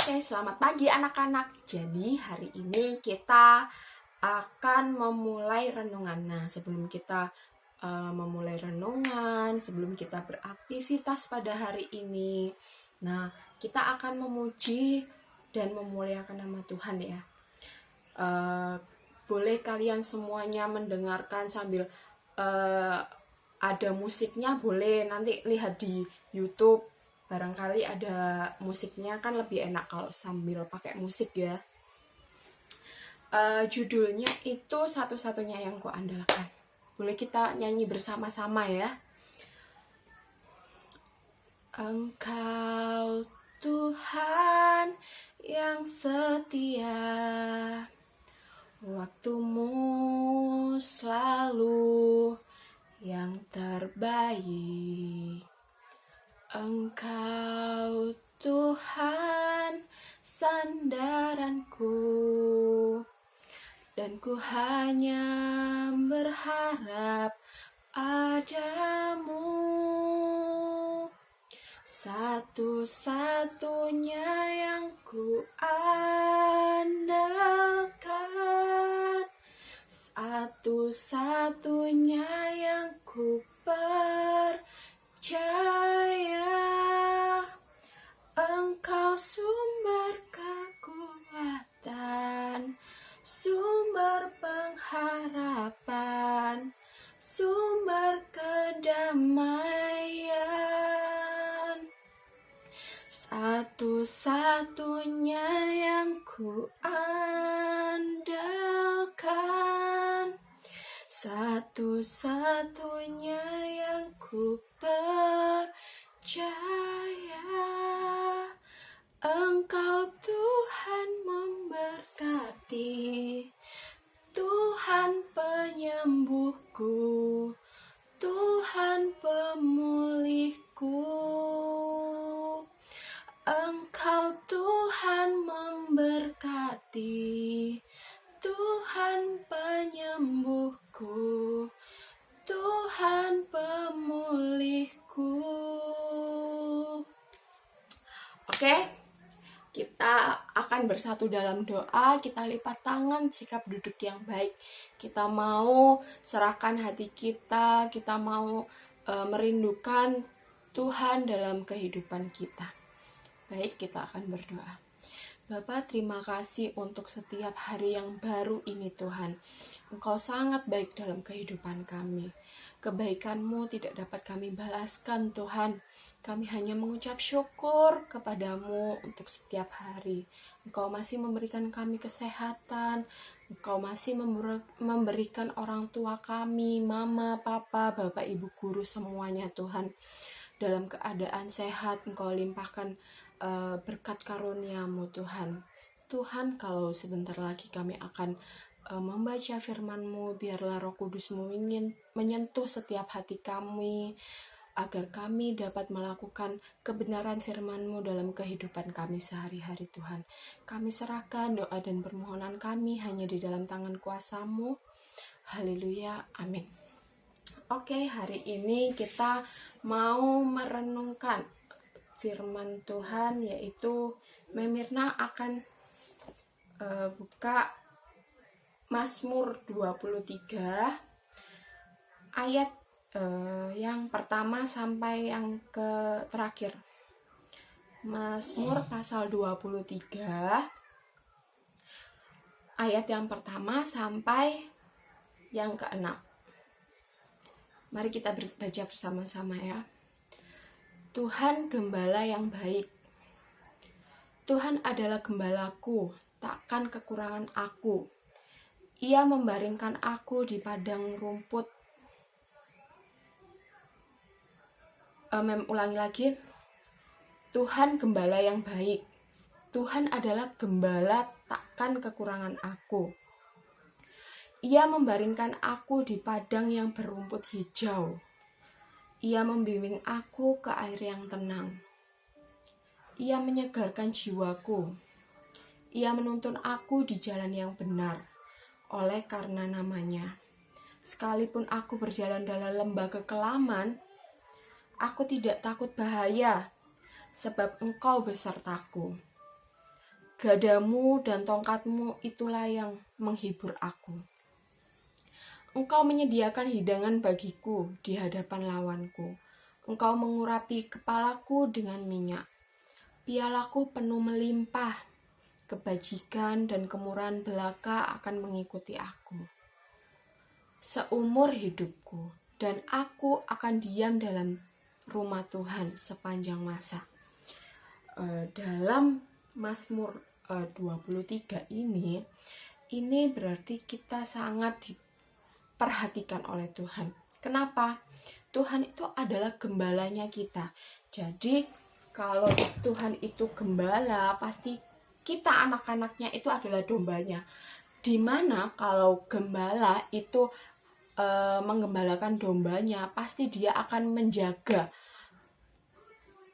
Oke, selamat pagi anak-anak. Jadi hari ini kita akan memulai renungan. Nah, sebelum kita memulai renungan, sebelum kita beraktivitas pada hari ini, nah kita akan memuji dan memuliakan nama Tuhan ya. Boleh kalian semuanya mendengarkan sambil ada musiknya, boleh nanti lihat di YouTube. Barangkali ada musiknya, kan lebih enak kalau sambil pakai musik ya. Judulnya itu Satu-satunya yang Kuandalkan. Boleh kita nyanyi bersama-sama ya. Engkau Tuhan yang setia, waktumu selalu yang terbaik. Engkau Tuhan sandaranku, dan ku hanya berharap padamu. Satu-satunya yang ku andalkan, satu-satunya yang ku percaya. Engkau sumber kekuatan, sumber pengharapan, sumber kedamaian. Satu-satunya yang ku andalkan, satu-satunya yang ku percaya. Engkau Tuhan memberkati, Tuhan penyembuhku, Tuhan pemulihku. Engkau Tuhan memberkati, Tuhan penyembuhku, Tuhan pemulihku. Oke, kita akan bersatu dalam doa. Kita lipat tangan, sikap duduk yang baik. Kita mau serahkan hati kita mau merindukan Tuhan dalam kehidupan kita. Baik, kita akan berdoa. Bapa, terima kasih untuk setiap hari yang baru ini Tuhan. Engkau sangat baik dalam kehidupan kami. Kebaikan-Mu tidak dapat kami balaskan Tuhan. Kami hanya mengucap syukur kepadamu untuk setiap hari. Engkau masih memberikan kami kesehatan. Engkau masih memberikan orang tua kami, mama, papa, bapak, ibu, guru, semuanya Tuhan. Dalam keadaan sehat, Engkau limpahkan berkat karunia-Mu Tuhan. Tuhan, kalau sebentar lagi kami akan membaca firman-Mu, biarlah Roh Kudus-Mu menyentuh setiap hati kami, agar kami dapat melakukan kebenaran firman-Mu dalam kehidupan kami sehari-hari Tuhan. Kami serahkan doa dan permohonan kami hanya di dalam tangan kuasa-Mu. Haleluya, amin. Oke, hari ini kita mau merenungkan firman Tuhan, yaitu Mirna akan buka Mazmur 23 ayat yang pertama sampai yang terakhir. Mazmur pasal 23 ayat yang pertama sampai yang ke-6. Mari kita baca bersama-sama ya. Tuhan gembala yang baik. Tuhan adalah gembalaku, takkan kekurangan aku. Ia membaringkan aku di padang rumput. Ulangi lagi. Tuhan gembala yang baik. Tuhan adalah gembala, takkan kekurangan aku. Ia membaringkan aku di padang yang berumput hijau. Ia membimbing aku ke air yang tenang. Ia menyegarkan jiwaku. Ia menuntun aku di jalan yang benar, oleh karena namanya. Sekalipun aku berjalan dalam lembah kekelaman, aku tidak takut bahaya, sebab Engkau besertaku. Gadamu dan tongkatmu itulah yang menghibur aku. Engkau menyediakan hidangan bagiku di hadapan lawanku. Engkau mengurapi kepalaku dengan minyak. Pialaku penuh melimpah. Kebajikan dan kemurahan belaka akan mengikuti aku seumur hidupku, dan aku akan diam dalam rumah Tuhan sepanjang masa. Dalam Mazmur 23 ini berarti kita sangat diperhatikan oleh Tuhan. Kenapa? Tuhan itu adalah gembalanya kita. Jadi kalau Tuhan itu gembala, pasti kita anak-anaknya itu adalah dombanya. Dimana kalau gembala itu menggembalakan dombanya, pasti dia akan menjaga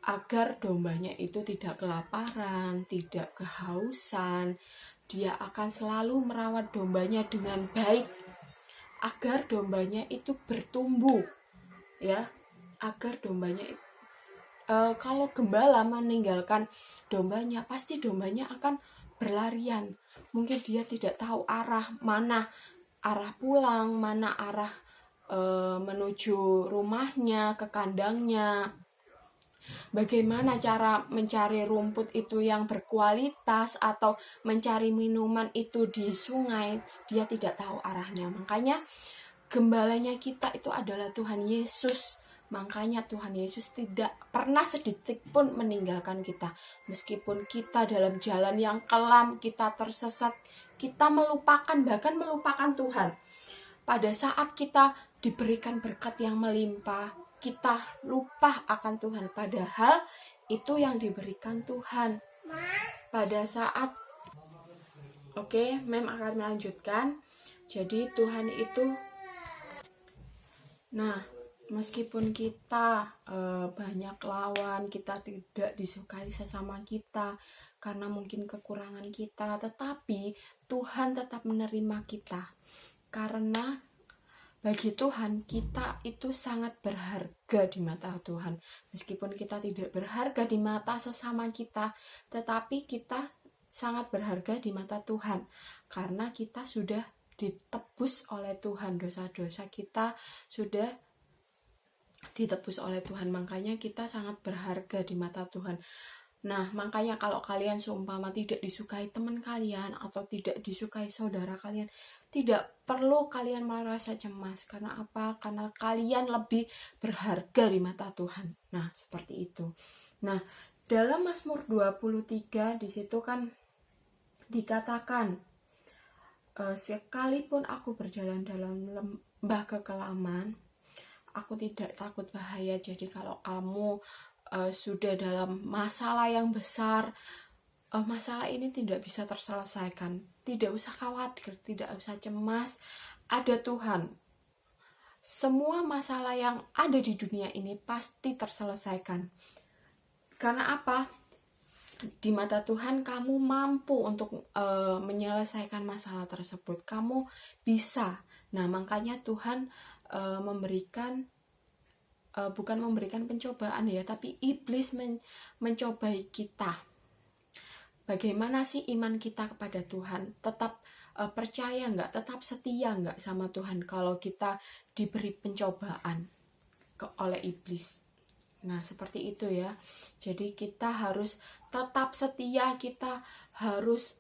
agar dombanya itu tidak kelaparan, tidak kehausan. Dia akan selalu merawat dombanya dengan baik agar dombanya itu bertumbuh, ya, agar dombanya kalau gembala meninggalkan dombanya, pasti dombanya akan berlarian. Mungkin dia tidak tahu mana arah pulang, mana arah menuju rumahnya, ke kandangnya. Bagaimana cara mencari rumput itu yang berkualitas atau mencari minuman itu di sungai, dia tidak tahu arahnya. Makanya gembalanya kita itu adalah Tuhan Yesus. Makanya Tuhan Yesus tidak pernah sedetik pun meninggalkan kita. Meskipun kita dalam jalan yang kelam, kita tersesat, kita bahkan melupakan Tuhan. Pada saat kita diberikan berkat yang melimpah, kita lupa akan Tuhan. Padahal itu yang diberikan Tuhan. Pada saat, Mem akan melanjutkan. Jadi Tuhan itu, meskipun kita banyak lawan, kita tidak disukai sesama kita karena mungkin kekurangan kita, tetapi Tuhan tetap menerima kita. Karena bagi Tuhan kita itu sangat berharga di mata Tuhan. Meskipun kita tidak berharga di mata sesama kita, tetapi kita sangat berharga di mata Tuhan. Karena kita sudah ditebus oleh Tuhan, dosa-dosa kita sudah ditebus oleh Tuhan, makanya kita sangat berharga di mata Tuhan. Nah, makanya kalau kalian seumpama tidak disukai teman kalian atau tidak disukai saudara kalian, tidak perlu kalian merasa cemas. Karena apa? Karena kalian lebih berharga di mata Tuhan. Nah, seperti itu. Nah, dalam Mazmur 23 di situ kan dikatakan, sekalipun aku berjalan dalam lembah kekelaman, aku tidak takut bahaya. Jadi kalau kamu sudah dalam masalah yang besar, masalah ini tidak bisa terselesaikan, tidak usah khawatir, tidak usah cemas, ada Tuhan. Semua masalah yang ada di dunia ini pasti terselesaikan. Karena apa? Di mata Tuhan kamu mampu untuk menyelesaikan masalah tersebut. Kamu bisa. Nah, makanya Tuhan bukan memberikan pencobaan ya, tapi iblis mencobai kita. Bagaimana sih iman kita kepada Tuhan? Tetap percaya nggak? Tetap setia nggak sama Tuhan kalau kita diberi pencobaan oleh iblis? Nah, seperti itu ya. Jadi kita harus tetap setia, kita harus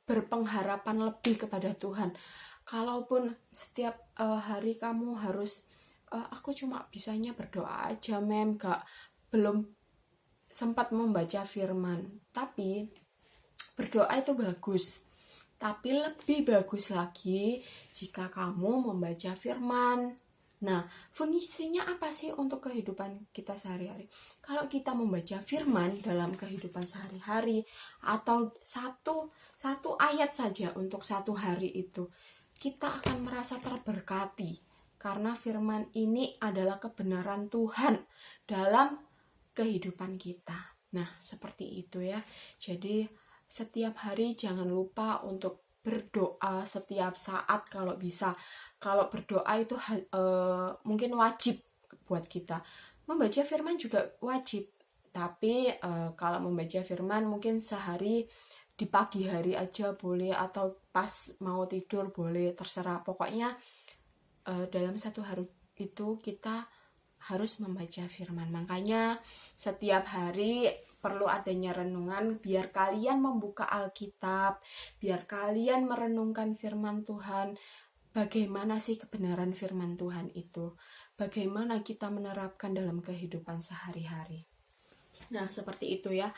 berpengharapan lebih kepada Tuhan. Kalaupun setiap hari kamu harus aku cuma bisanya berdoa aja, Mem, belum sempat membaca firman. Tapi berdoa itu bagus, tapi lebih bagus lagi jika kamu membaca firman. Nah, fungsinya apa sih untuk kehidupan kita sehari-hari? Kalau kita membaca firman dalam kehidupan sehari-hari, atau satu ayat saja untuk satu hari itu, kita akan merasa terberkati. Karena firman ini adalah kebenaran Tuhan dalam kehidupan kita. Nah, seperti itu ya. Jadi, setiap hari jangan lupa untuk berdoa setiap saat kalau bisa. Kalau berdoa itu mungkin wajib buat kita. Membaca firman juga wajib. Tapi kalau membaca firman mungkin sehari di pagi hari aja boleh, atau pas mau tidur boleh, terserah. Pokoknya dalam satu hari itu kita harus membaca firman. Makanya setiap hari perlu adanya renungan, biar kalian membuka Alkitab, biar kalian merenungkan firman Tuhan. Bagaimana sih kebenaran firman Tuhan itu? Bagaimana kita menerapkan dalam kehidupan sehari-hari? Nah, seperti itu ya.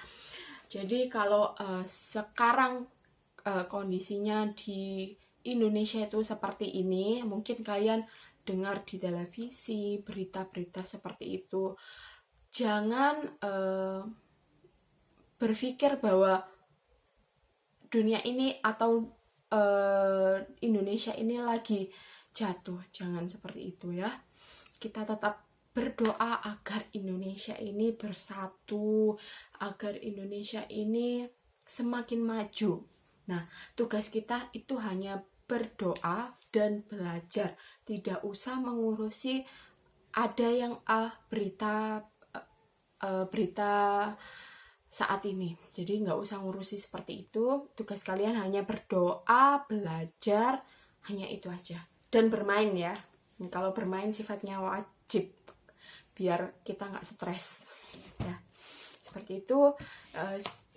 Jadi kalau sekarang kondisinya di Indonesia itu seperti ini, mungkin kalian dengar di televisi berita-berita seperti itu. Jangan berpikir bahwa dunia ini atau Indonesia ini lagi jatuh. Jangan seperti itu ya. Kita tetap berdoa agar Indonesia ini bersatu, agar Indonesia ini semakin maju. Nah, tugas kita itu hanya berdoa dan belajar. Tidak usah mengurusi ada yang berita saat ini. Jadi nggak usah ngurusi seperti itu. Tugas kalian hanya berdoa, belajar, hanya itu aja. Dan bermain ya. Kalau bermain sifatnya wajib, biar kita nggak stres. Ya, seperti itu.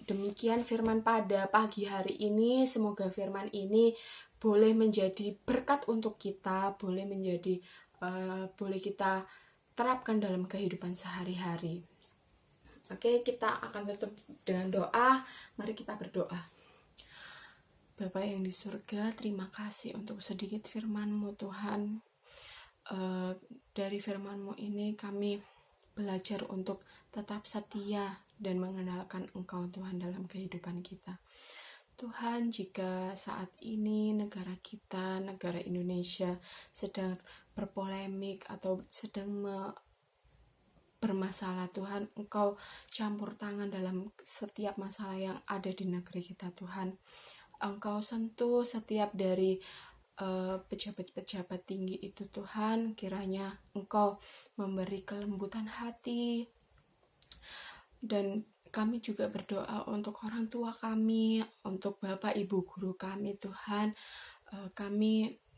Demikian firman pada pagi hari ini. Semoga firman ini boleh menjadi berkat untuk kita, boleh kita terapkan dalam kehidupan sehari-hari. Oke, kita akan tutup dengan doa. Mari kita berdoa. Bapa yang di surga, terima kasih untuk sedikit firman-Mu Tuhan. Dari firman-Mu ini kami belajar untuk tetap setia dan mengenalkan Engkau Tuhan dalam kehidupan kita. Tuhan, jika saat ini negara kita, negara Indonesia sedang berpolemik atau sedang bermasalah, Tuhan, Engkau campur tangan dalam setiap masalah yang ada di negeri kita, Tuhan. Engkau sentuh setiap dari pejabat-pejabat tinggi itu, Tuhan. Kiranya Engkau memberi kelembutan hati. Dan kami juga berdoa untuk orang tua kami, untuk Bapak Ibu guru kami, Tuhan. Kami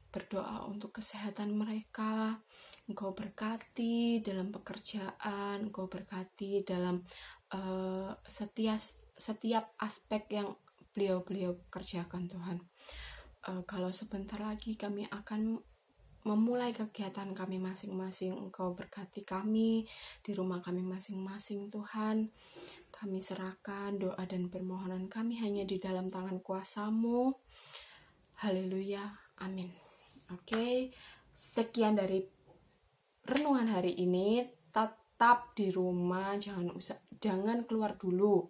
berdoa untuk kesehatan mereka. Engkau berkati dalam pekerjaan, Engkau berkati dalam setiap aspek yang beliau kerjakan, Tuhan. Kalau sebentar lagi kami akan memulai kegiatan kami masing-masing, Engkau berkati kami di rumah kami masing-masing, Tuhan. Kami serahkan doa dan permohonan kami hanya di dalam tangan kuasa-Mu. Haleluya, amin. Oke, sekian dari renungan hari ini. Tetap di rumah, jangan keluar dulu.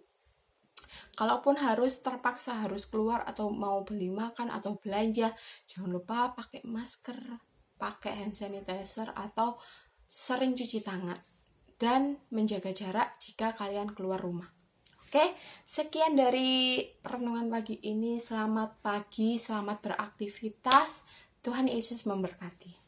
Kalaupun terpaksa harus keluar atau mau beli makan atau belanja, jangan lupa pakai masker, pakai hand sanitizer, atau sering cuci tangan dan menjaga jarak jika kalian keluar rumah. Oke, sekian dari renungan pagi ini. Selamat pagi, selamat beraktivitas. Tuhan Yesus memberkati.